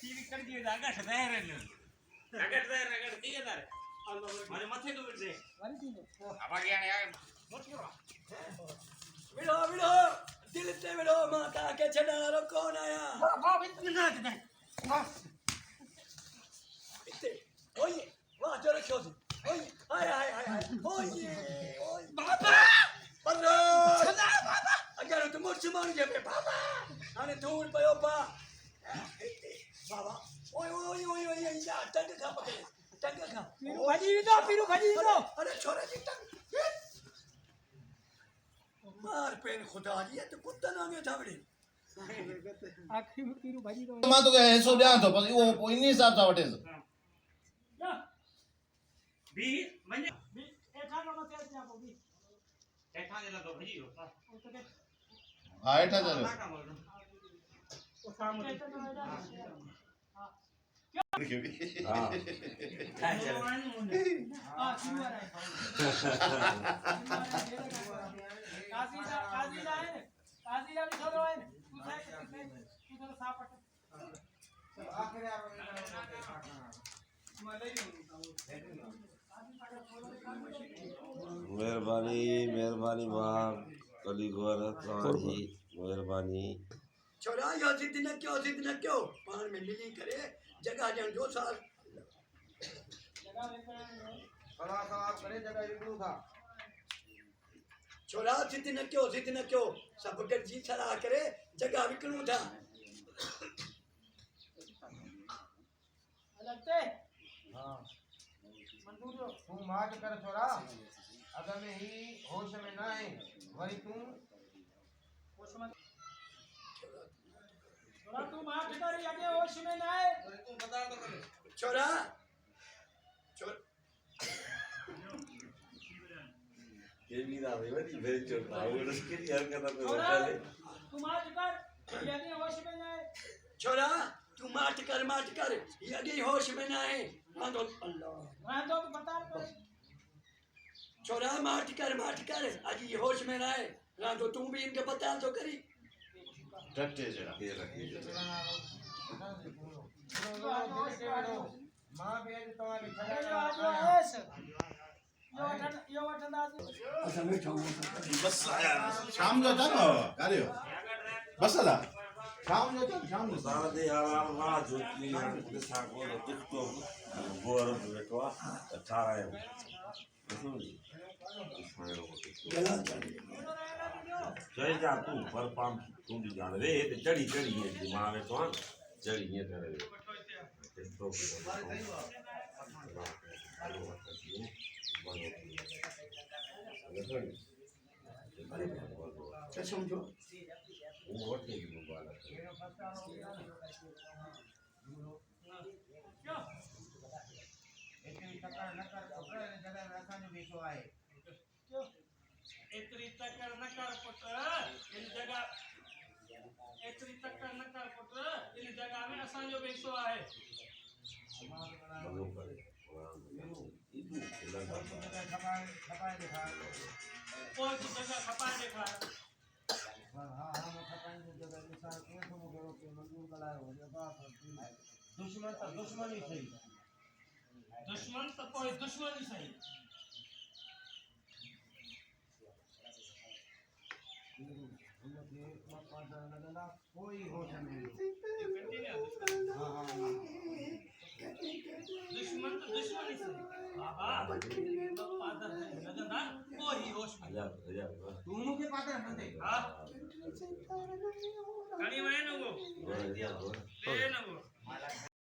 TV कर दियो जागा सदायर ने अगर ठीक है तारे मारे माथे तो बिटे वाली थी अब गया ने मत करो विड़ो विड़ो दिल से विड़ो माता के छड़ारो कौन आया वाह इतना दे इते ओए वाह जोर क्यों ओए हाय हाय हाय हाय ओए ओए बाबा बर्रो छदा बाबा अगर तुम मुझसे मार जाबे बाबा अरे दूर पयो बा बाबा ओए ओए ओए ओए या टंग खा पकड़े टंग खा पीरू भाजी दो अरे छोरे जी टंग मार पेन खुदा जी तो कुत्ता ना में थावड़ी आखिरी में पीरू भाजी दो मां तो कहे सो ॾियां थो पर उहो पोइ इन हिसाब सां वठेसि बी मंजे बी एठा न मते अचे आपो बी एठा जे लॻो भाजी हो हा हेठा चलो ओ सामने हां हां शिवर है काजीला है काजीला भी छोड़ो है तू तो सापट आखिर मेहरबानी मेहरबानी मां कली गोर तव्हांजी मेहरबानी छोरा यो जिद न क्यों पान में मिली करे जगह जन जो साल सलाह सलाह करे जगह विकड़ू था छोरा जिद न क्यों सब गॾिजी सलाह करे जगह विकणूं था लगते हां मंजूर हो तू माच कर छोरा अगर में ही होश में ना है वही तू होश में छोरा तू मार कर आगे होश में ना है तू बता तो करे छोरा ये भी ना वही भेज छोड़ा वो उसके लिए हरकत में छोरा होता है तू मार कर आगे होश में ना है छोरा तू माट कर ये अगे होश में ना है रांदो अल्लाह रांदो तो बता कर छोरा माट कर आज ये होश में ना है रांदो तू भी इनके बता तो करी टट्टे जरा ये रखिए मां बेज तवारी यो वठन असा में छो बस आया शाम जो था ना कार्यो बस अला शाम जो था शाम जो सारा दे आराम ना जोती के साको टिकटो गोर बेटवा 18 है गला जय जा तू पर पाम तू भी जान रे चढ़ी है दिमाग में तो चढ़ी है तेरे टिकटो क्या समझो वो होते ही मुबारक एतरी टक्कर न कर पुत्र जगह में असां जो बेचो आहे एतरी टक्कर न कर पुत्र इन जगह में असां जो बेसो आहे मनो करे इदू लगा खपाए दिखा कोई की जगह खपाए देखा हां मैं खपाए जो जगह निसार के तो मुगरो के मंजूर कलाए हो जा दुश्मन ही सही दुश्मन तो कोई दुश्मन ही सही उनके पास लगला कोई होश नहीं हां दुश्मन तो दुश्मन ही सही बाबा पादर लगदा कोई होश में हजार दोनों के पादर बंदे हां कणी में न वो हजार ले न वो